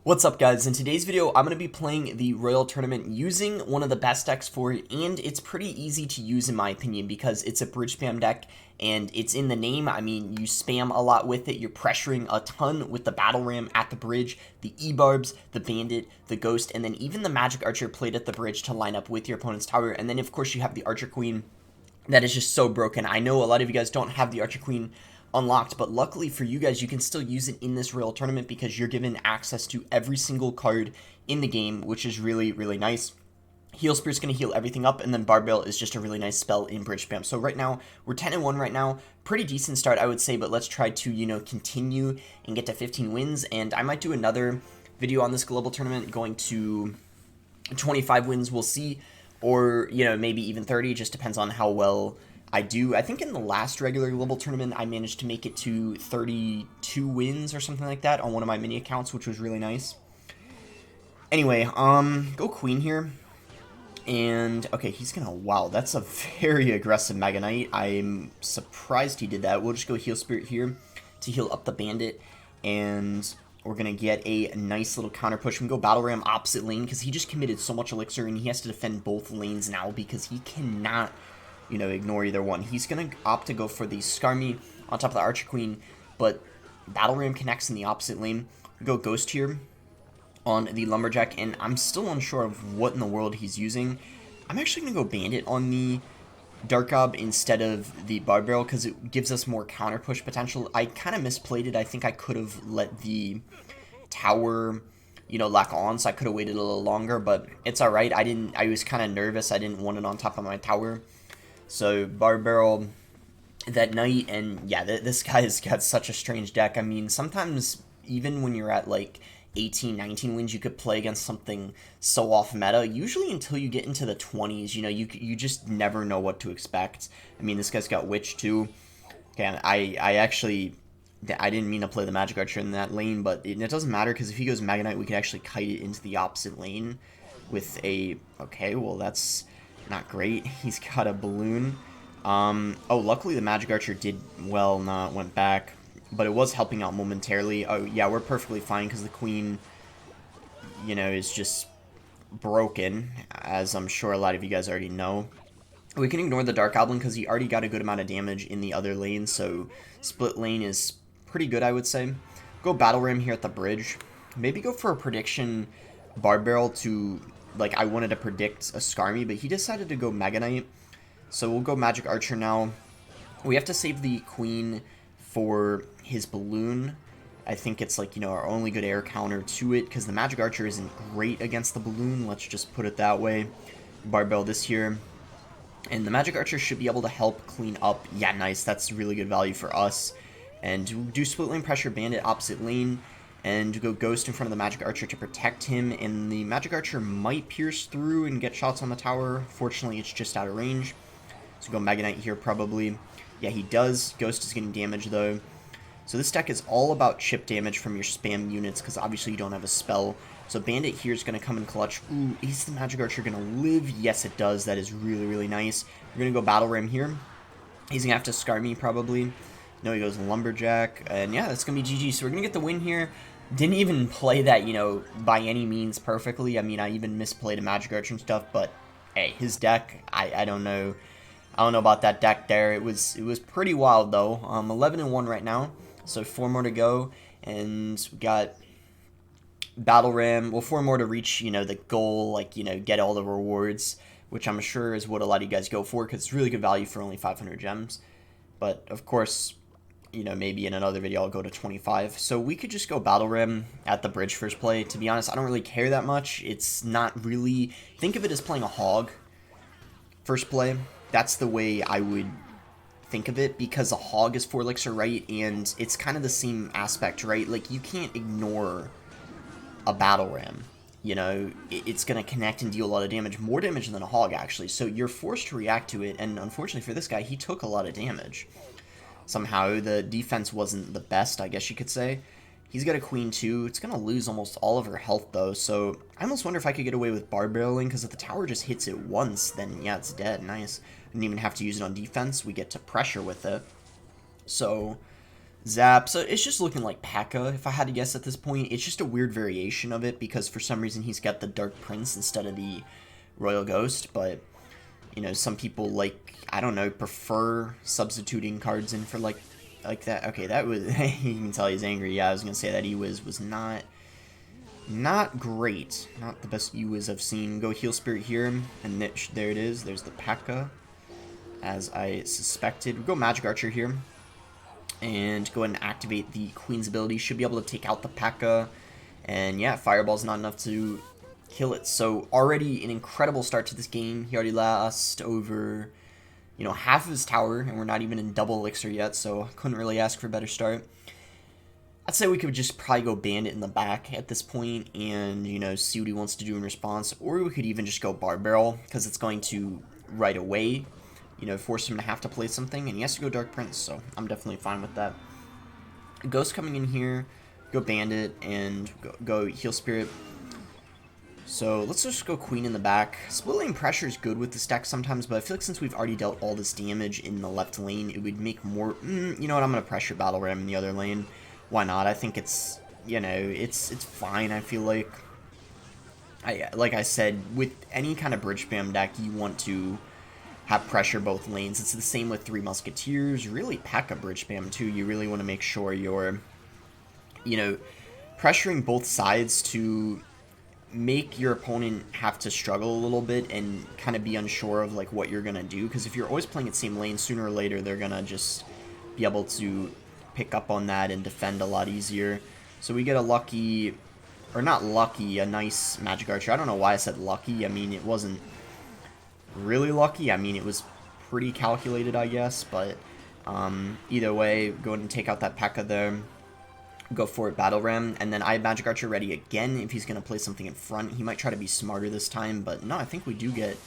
What's up, guys? In today's video, I'm going to be playing the Royal Tournament using one of the best decks for it, and it's pretty easy to use in my opinion because it's a bridge spam deck, and it's in the name. I mean, you spam a lot with it, you're pressuring a ton with the Battle Ram at the bridge, the E-Barbs, the Bandit, the Ghost, and then even the Magic Archer played at the bridge to line up with your opponent's tower, and then of course you have the Archer Queen that is just so broken. I know a lot of you guys don't have the Archer Queen unlocked, but luckily for you guys, you can still use it in this Royal Tournament because you're given access to every single card in the game, which is really, really nice. Heal Spirit's going to heal everything up, and then Barbell is just a really nice spell in Bridge Spam. So right now, we're 10-1 right now. Pretty decent start, I would say, but let's try to, continue and get to 15 wins, and I might do another video on this global tournament going to 25 wins, we'll see, or, maybe even 30, just depends on how well I do. I think in the last regular global tournament, I managed to make it to 32 wins or something like that on one of my mini accounts, which was really nice. Anyway, go Queen here. And, okay, he's gonna, wow, that's a very aggressive Mega Knight. I'm surprised he did that. We'll just go Heal Spirit here to heal up the Bandit. And we're gonna get a nice little counter push. We can go Battle Ram opposite lane because he just committed so much Elixir and he has to defend both lanes now because he cannot ignore either one. He's going to opt to go for the Skarmy on top of the Archer Queen, but Battle Ram connects in the opposite lane. We go Ghost here on the Lumberjack, and I'm still unsure of what in the world he's using. I'm actually going to go Bandit on the Dark Gob instead of the Barbell because it gives us more counter push potential. I kind of misplayed it. I think I could have let the tower lock on, so I could have waited a little longer, but it's alright. I was kind of nervous. I didn't want it on top of my tower. So, Barbell that night, and yeah, this guy has got such a strange deck. I mean, sometimes, even when you're at, 18, 19 wins, you could play against something so off meta. Usually until you get into the 20s, you just never know what to expect. I mean, this guy's got Witch, too. Okay, I didn't mean to play the Magic Archer in that lane, but it doesn't matter, because if he goes Mega Knight, we could actually kite it into the opposite lane with a... Okay, well, that's not great. He's got a balloon. Oh, luckily the Magic Archer did well, not went back, but it was helping out momentarily. Oh, yeah, we're perfectly fine because the Queen, is just broken, as I'm sure a lot of you guys already know. We can ignore the Dark Goblin because he already got a good amount of damage in the other lane, so split lane is pretty good, I would say. Go Battle Ram here at the bridge. Maybe go for a prediction Barbell to... I wanted to predict a Skarmy, but he decided to go Mega Knight. So we'll go Magic Archer now. We have to save the Queen for his balloon. I think it's our only good air counter to it, because the Magic Archer isn't great against the balloon. Let's just put it that way. Barbell this here. And the Magic Archer should be able to help clean up. Yeah, nice. That's really good value for us. And do split lane pressure Bandit opposite lane. And go Ghost in front of the Magic Archer to protect him, and the Magic Archer might pierce through and get shots on the tower. Fortunately, it's just out of range. So go Mega Knight here, probably. Yeah, he does. Ghost is getting damage, though. So this deck is all about chip damage from your spam units, because obviously you don't have a spell. So Bandit here is going to come in clutch. Ooh, is the Magic Archer going to live? Yes, it does. That is really, really nice. We're going to go Battle Ram here. He's going to have to scar me, probably. No, he goes Lumberjack. And yeah, that's going to be GG. So we're going to get the win here. Didn't even play that, by any means perfectly. I mean, I even misplayed a Magic Archer and stuff, but hey, his deck, I don't know. I don't know about that deck there. It was pretty wild, though. 11-1 right now, so 4 more to go, and we got Battle Ram. Well, 4 more to reach, the goal, get all the rewards, which I'm sure is what a lot of you guys go for, because it's really good value for only 500 gems. But, of course... maybe in another video I'll go to 25. So we could just go Battle Ram at the bridge first play. To be honest, I don't really care that much. It's not really... Think of it as playing a Hog first play. That's the way I would think of it, because a Hog is 4 Elixir, right? And it's kind of the same aspect, right? You can't ignore a Battle Ram. It's going to connect and deal a lot of damage. More damage than a Hog, actually. So you're forced to react to it, and unfortunately for this guy, he took a lot of damage. Somehow, the defense wasn't the best, I guess you could say. He's got a Queen, too. It's going to lose almost all of her health, though, so I almost wonder if I could get away with Barbelling, because if the tower just hits it once, then, yeah, it's dead. Nice. Didn't even have to use it on defense. We get to pressure with it. So, Zap. So it's just looking like P.E.K.K.A. if I had to guess at this point. It's just a weird variation of it because for some reason he's got the Dark Prince instead of the Royal Ghost, but you know, some people, like, I don't know, prefer substituting cards in for like that. Okay, that was you can tell he's angry. Yeah, I was gonna say that Ewiz was not great, not the best Ewiz I've seen. Go Heal Spirit here, and there it is. There's the P.E.K.K.A. as I suspected. We go Magic Archer here and go ahead and activate the Queen's ability. Should be able to take out the P.E.K.K.A. And yeah, Fireball's not enough to kill it. So already an incredible start to this game. He already lost over, you know, half of his tower, and we're not even in double elixir yet, so couldn't really ask for a better start. I'd say we could just probably go Bandit in the back at this point and, you know, see what he wants to do in response. Or we could even just go Bar Barrel, because it's going to right away, you know, force him to have to play something. And he has to go Dark Prince, so I'm definitely fine with that. Ghost coming in here, go Bandit, and go Heal Spirit. So let's just go Queen in the back. Split lane pressure is good with this deck sometimes, but I feel like since we've already dealt all this damage in the left lane, it would make more... you know what, I'm going to pressure Battle Ram in the other lane. Why not? I think it's, you know, it's fine, I feel like. Like I said, with any kind of bridge spam deck, you want to have pressure both lanes. It's the same with Three Musketeers, really P.E.K.K.A. bridge spam too. You really want to make sure you're, you know, pressuring both sides to make your opponent have to struggle a little bit and kind of be unsure of like what you're gonna do, because if you're always playing at same lane, sooner or later they're gonna just be able to pick up on that and defend a lot easier. So we get a lucky, or not lucky, a nice Magic Archer. I don't know why I said lucky. I mean, it wasn't really lucky. I mean, it was pretty calculated, I guess, but either way, go ahead and take out that P.E.K.K.A. there. Go for it, Battle Ram, and then I have Magic Archer ready again if he's going to play something in front. He might try to be smarter this time, but no, I think we do get...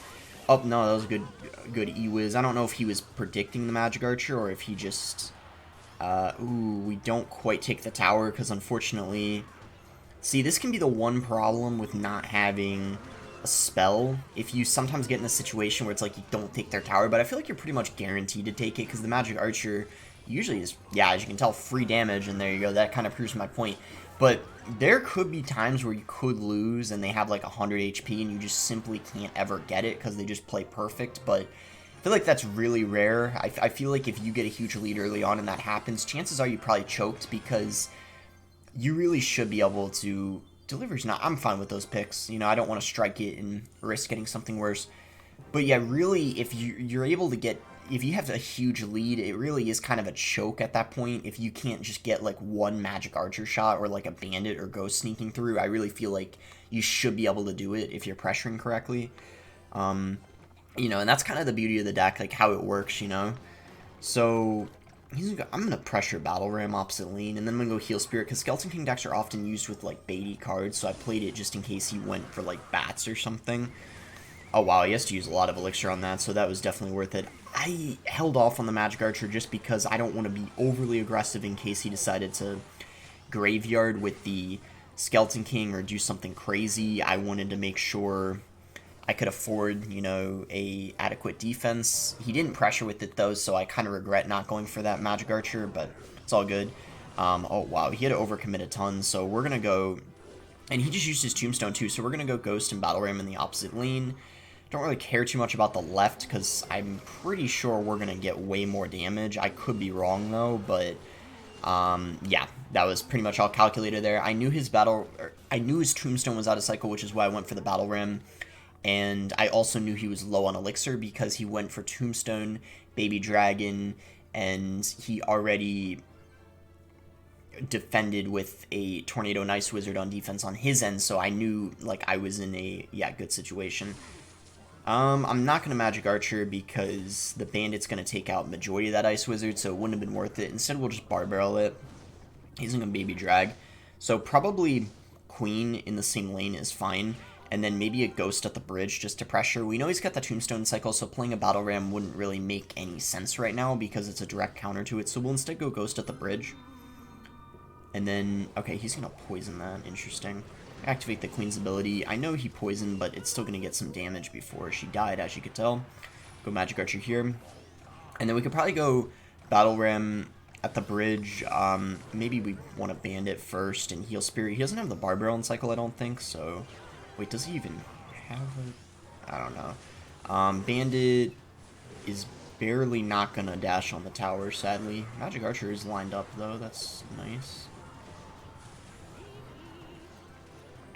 Oh, no, that was a good E-Wiz. I don't know if he was predicting the Magic Archer or if he just... ooh, we don't quite take the tower because unfortunately... See, this can be the one problem with not having a spell. If you sometimes get in a situation where it's like you don't take their tower, but I feel like you're pretty much guaranteed to take it because the Magic Archer... usually is, yeah, as you can tell, free damage, and there you go, that kind of proves my point. But there could be times where you could lose and they have like 100 HP and you just simply can't ever get it because they just play perfect, but I feel like that's really rare. I feel like if you get a huge lead early on and that happens, chances are you probably choked because you really should be able to... Delivery's not... I'm fine with those picks, you know, I don't want to strike it and risk getting something worse. But yeah, really, if you're able to get... If you have a huge lead, it really is kind of a choke at that point. If you can't just get like one Magic Archer shot or like a Bandit or Ghost sneaking through, I really feel like you should be able to do it if you're pressuring correctly. You know, and that's kind of the beauty of the deck, like how it works, you know. So I'm going to pressure Battle Ram opposite lane, and then I'm going to go Heal Spirit, because Skeleton King decks are often used with like baity cards, so I played it just in case he went for like bats or something. Oh wow, he has to use a lot of elixir on that, so that was definitely worth it. I held off on the Magic Archer just because I don't want to be overly aggressive in case he decided to graveyard with the Skeleton King or do something crazy. I wanted to make sure I could afford, you know, a adequate defense. He didn't pressure with it though, so I kind of regret not going for that Magic Archer, but it's all good. Oh wow, he had to overcommit a ton, so we're going to go... And he just used his Tombstone too, so we're going to go Ghost and Battle Ram in the opposite lane. Don't really care too much about the left because I'm pretty sure we're going to get way more damage. I could be wrong though, but yeah, that was pretty much all calculated there. I knew his Tombstone was out of cycle, which is why I went for the Battle Ram. And I also knew he was low on elixir because he went for Tombstone, Baby Dragon, and he already defended with a Tornado Nice Wizard on defense on his end, so I knew like I was in a good situation. I'm not going to Magic Archer because the Bandit's going to take out majority of that Ice Wizard, so it wouldn't have been worth it. Instead, we'll just Bar Barrel it. He's going to Baby Drag. So probably Queen in the same lane is fine, and then maybe a Ghost at the bridge just to pressure. We know he's got the Tombstone cycle, so playing a Battle Ram wouldn't really make any sense right now because it's a direct counter to it, so we'll instead go Ghost at the bridge. And then, okay, he's going to poison that. Interesting. Activate the Queen's ability. I know he poisoned, but it's still going to get some damage before she died, as you could tell. Go Magic Archer here. And then we could probably go Battle Ram at the bridge. Maybe we want to Bandit first and heal Spirit. He doesn't have the Barbarian on cycle, I don't think, so... Wait, does he even have a... I don't know. Bandit is barely not going to dash on the tower, sadly. Magic Archer is lined up, though. That's nice.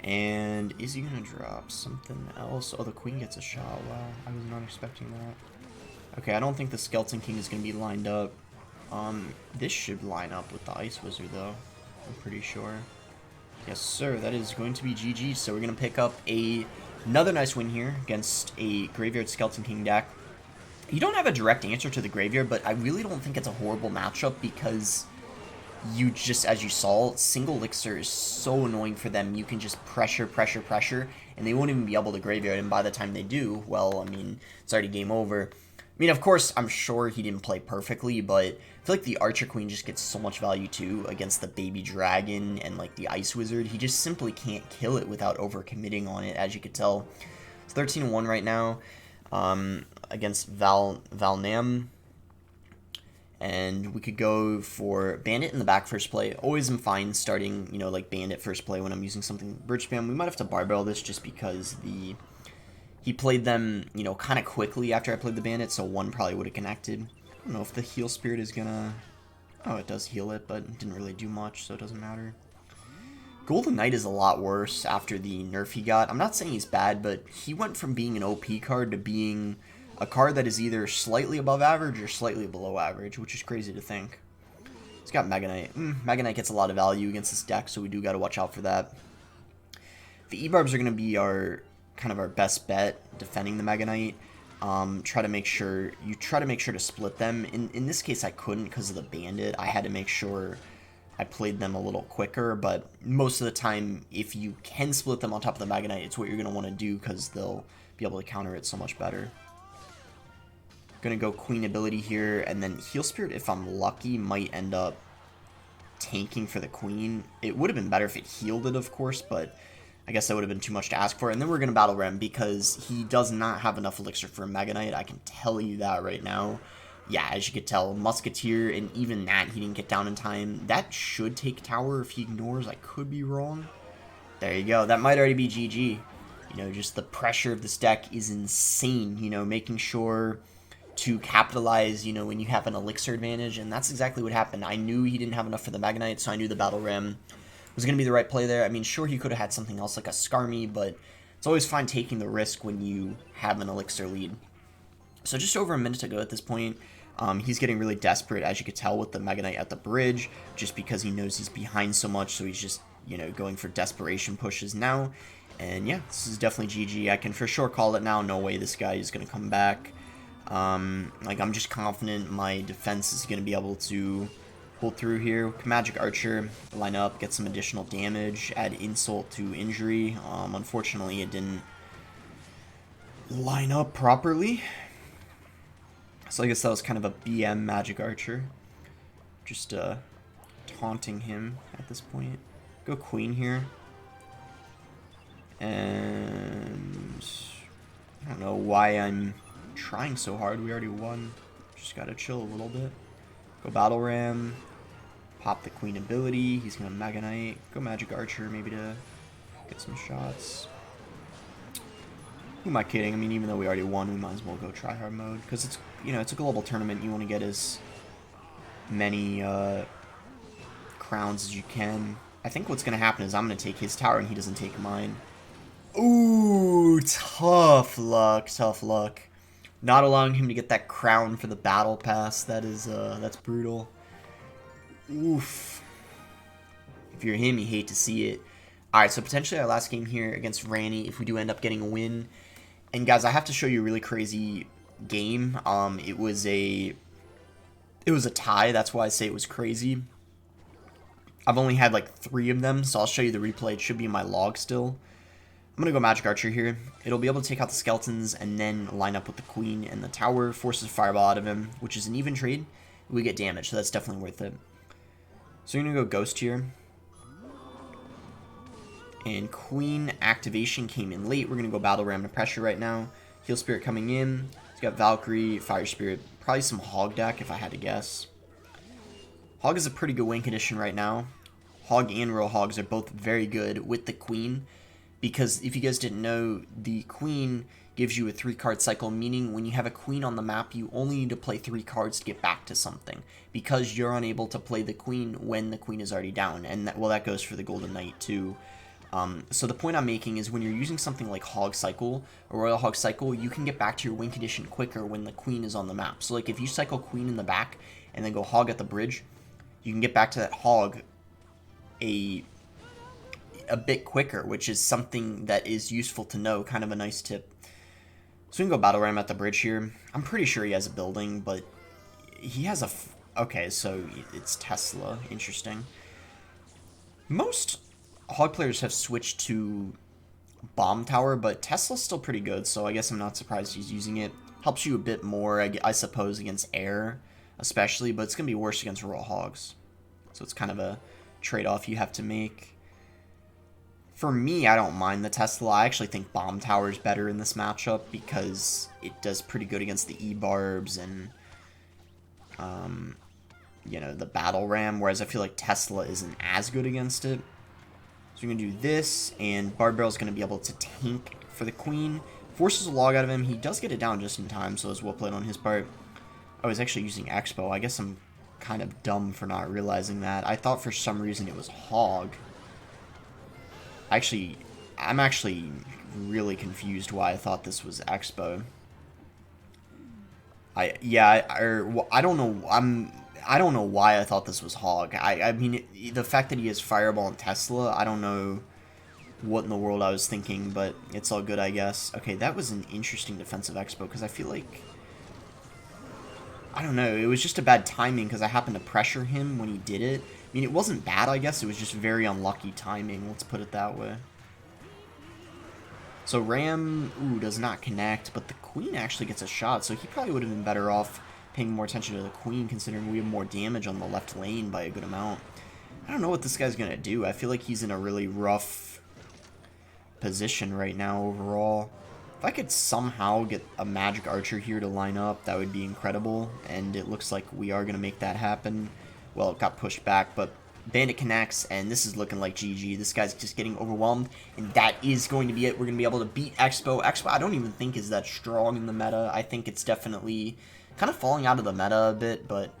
And is he going to drop something else? Oh, the Queen gets a shot. Wow, I was not expecting that. Okay, I don't think the Skeleton King is going to be lined up. This should line up with the Ice Wizard, though. I'm pretty sure. Yes, sir. That is going to be GG. So we're going to pick up another nice win here against a Graveyard Skeleton King deck. You don't have a direct answer to the Graveyard, but I really don't think it's a horrible matchup because... you just, as you saw, single Elixir is so annoying for them. You can just pressure, and they won't even be able to Graveyard, and by the time they do, well, I mean, it's already game over. I mean, of course, I'm sure he didn't play perfectly, but I feel like the Archer Queen just gets so much value, too, against the Baby Dragon and, like, the Ice Wizard. He just simply can't kill it without over-committing on it, as you could tell. It's 13-1 right now against Valnam. And we could go for Bandit in the back first play. Always am fine starting, you know, like Bandit first play when I'm using something bridge spam. We might have to barbell this just because he played them, you know, kind of quickly after I played the Bandit, so one probably would have connected. I don't know if the Heal Spirit is gonna... Oh, it does heal it, but it didn't really do much, so it doesn't matter. Golden Knight is a lot worse after the nerf he got. I'm not saying he's bad, but he went from being an OP card to being... a card that is either slightly above average or slightly below average, which is crazy to think. It's got Mega Knight. Mega Knight gets a lot of value against this deck, so we do got to watch out for that. The E-Barbs are going to be our best bet defending the Mega Knight. Try to make sure to split them. In this case, I couldn't because of the Bandit. I had to make sure I played them a little quicker, but most of the time, if you can split them on top of the Mega Knight, it's what you're going to want to do because they'll be able to counter it so much better. Gonna go Queen ability here, and then Heal Spirit, if I'm lucky, might end up tanking for the Queen. It would have been better if it healed it, of course, but I guess that would have been too much to ask for. And then we're gonna Battle Ram because he does not have enough Elixir for a Mega Knight. I can tell you that right now. Yeah, as you could tell, Musketeer, and even that he didn't get down in time. That should take tower if he ignores. I could be wrong. There you go. That might already be GG. You know, just the pressure of this deck is insane. You know, making sure to capitalize, you know, when you have an Elixir advantage, and that's exactly what happened. I knew he didn't have enough for the Mega Knight, so I knew the Battle Ram was going to be the right play there. I mean, sure, he could have had something else like a Skarmy, but it's always fine taking the risk when you have an Elixir lead. So just over a minute to go at this point. He's getting really desperate, as you could tell, with the Mega Knight at the bridge, just because he knows he's behind so much, so he's just, you know, going for desperation pushes now. And yeah, this is definitely GG. I can for sure call it now. No way this guy is going to come back. Like, I'm just confident my defense is going to be able to pull through here. Magic Archer, line up, get some additional damage, add insult to injury. Unfortunately, it didn't line up properly. So I guess that was kind of a BM Magic Archer. Just, taunting him at this point. Go Queen here. And I don't know why I'm trying so hard. We already won. Just gotta chill a little bit. Go Battle Ram. Pop the Queen ability. He's gonna Mega Knight. Go Magic Archer maybe to get some shots. Who am I kidding? I mean, even though we already won, we might as well go try hard mode. Because it's, you know, it's a global tournament. You want to get as many crowns as you can. I think what's gonna happen is I'm gonna take his tower and he doesn't take mine. Ooh, tough luck, tough luck. Not allowing him to get that crown for the battle pass, that is, that's brutal. Oof. If you're him, you hate to see it. Alright, so potentially our last game here against Ranny, if we do end up getting a win. And guys, I have to show you a really crazy game. It was a tie, that's why I say it was crazy. I've only had like 3 of them, so I'll show you the replay. It should be in my log still. I'm going to go Magic Archer here. It'll be able to take out the skeletons and then line up with the Queen and the tower. Forces Fireball out of him, which is an even trade. We get damage, so that's definitely worth it. So we're going to go Ghost here. And Queen activation came in late. We're going to go Battle Ram to pressure right now. Heal Spirit coming in. He's got Valkyrie, Fire Spirit. Probably some Hog deck if I had to guess. Hog is a pretty good win condition right now. Hog and Royal Hogs are both very good with the Queen, because if you guys didn't know, the Queen gives you a 3-card cycle, meaning when you have a Queen on the map, you only need to play 3 cards to get back to something, because you're unable to play the Queen when the Queen is already down, and that goes for the Golden Knight too. So the point I'm making is when you're using something like Hog Cycle or Royal Hog Cycle, you can get back to your win condition quicker when the Queen is on the map. So like if you cycle Queen in the back and then go Hog at the bridge, you can get back to that Hog a bit quicker, which is something that is useful to know, kind of a nice tip. So we can go Battle Ram at the bridge here. I'm pretty sure he has a building, but he has a... Okay, so it's Tesla. Interesting. Most Hog players have switched to Bomb Tower, but Tesla's still pretty good, so I guess I'm not surprised he's using it. Helps you a bit more, I suppose, against air, especially, but it's going to be worse against Royal Hogs. So it's kind of a trade-off you have to make. For me, I don't mind the Tesla. I actually think Bomb Tower is better in this matchup because it does pretty good against the E-Barbs and, you know, the Battle Ram, whereas I feel like Tesla isn't as good against it. So we're going to do this, and Bard Barrel is going to be able to tank for the Queen. Forces a log out of him. He does get it down just in time, so it's well played on his part. Oh, he's actually using Expo. I guess I'm kind of dumb for not realizing that. I thought for some reason it was Hog. I'm actually really confused why I thought this was Expo. I don't know. I don't know why I thought this was Hog. I mean, the fact that he has Fireball and Tesla, I don't know what in the world I was thinking, but it's all good, I guess. Okay, that was an interesting defensive Expo, because I feel like... I don't know, it was just a bad timing, because I happened to pressure him when he did it. I mean, it wasn't bad, I guess, it was just very unlucky timing, let's put it that way. So Ram, does not connect, but the Queen actually gets a shot, so he probably would have been better off paying more attention to the Queen, considering we have more damage on the left lane by a good amount. I don't know what this guy's going to do. I feel like he's in a really rough position right now overall. If I could somehow get a Magic Archer here to line up, that would be incredible, and it looks like we are going to make that happen. Well, it got pushed back, but Bandit connects, and this is looking like GG. This guy's just getting overwhelmed, and that is going to be it. We're going to be able to beat Expo. Expo, I don't even think is that strong in the meta. I think it's definitely kind of falling out of the meta a bit, but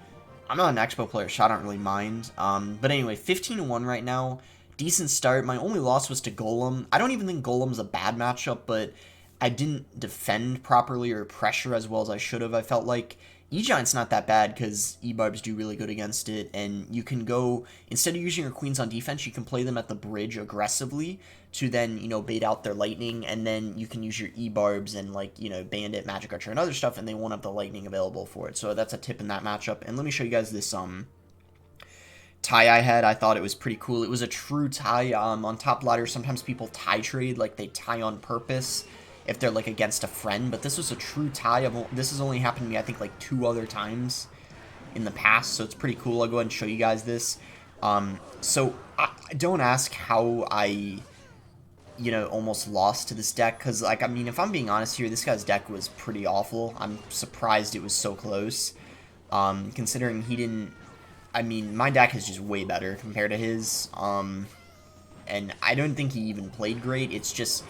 I'm not an Expo player, so I don't really mind. But anyway, 15-1 right now. Decent start. My only loss was to Golem. I don't even think Golem's a bad matchup, but I didn't defend properly or pressure as well as I should have, I felt like. E-Giant's not that bad because E-Barbs do really good against it, and you can go, instead of using your Queens on defense, you can play them at the bridge aggressively to then, you know, bait out their Lightning, and then you can use your E-Barbs and, like, you know, Bandit, Magic Archer, and other stuff, and they won't have the Lightning available for it. So that's a tip in that matchup. And let me show you guys this tie I had. I thought it was pretty cool. It was a true tie. On top ladder, sometimes people tie trade, like they tie on purpose if they're like against a friend, but this was a true tie. This has only happened to me, I think, like 2 other times in the past, so it's pretty cool. I'll go ahead and show you guys this. So don't ask how I, you know, almost lost to this deck, because, like, I mean, if I'm being honest here, this guy's deck was pretty awful. I'm surprised it was so close, considering he didn't. I mean, my deck is just way better compared to his, and I don't think he even played great. It's just,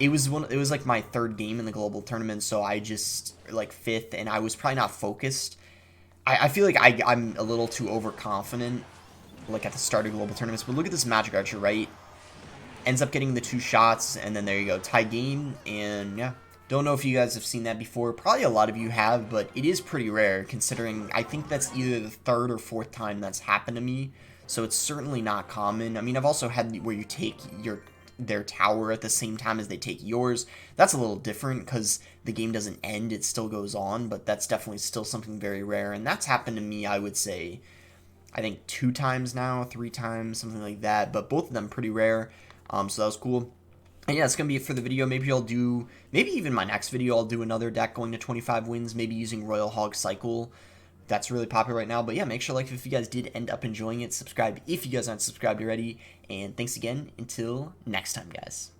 it was like my 3rd game in the global tournament, so I just, like, 5th, and I was probably not focused. I feel like I'm a little too overconfident, like, at the start of global tournaments, but look at this Magic Archer, right? Ends up getting the 2 shots, and then there you go, tie game, and yeah. Don't know if you guys have seen that before. Probably a lot of you have, but it is pretty rare, considering I think that's either the 3rd or 4th time that's happened to me, so it's certainly not common. I mean, I've also had where you take their tower at the same time as they take yours. That's a little different because the game doesn't end, it still goes on, but that's definitely still something very rare, and that's happened to me, I would say, I think 2 times now, 3 times, something like that, but both of them pretty rare, so that was cool. And yeah, that's going to be it for the video. Maybe even my next video, I'll do another deck going to 25 wins, maybe using Royal Hog Cycle. That's really popular right now. But yeah, make sure to like if you guys did end up enjoying it. Subscribe if you guys aren't subscribed already. And thanks again. Until next time, guys.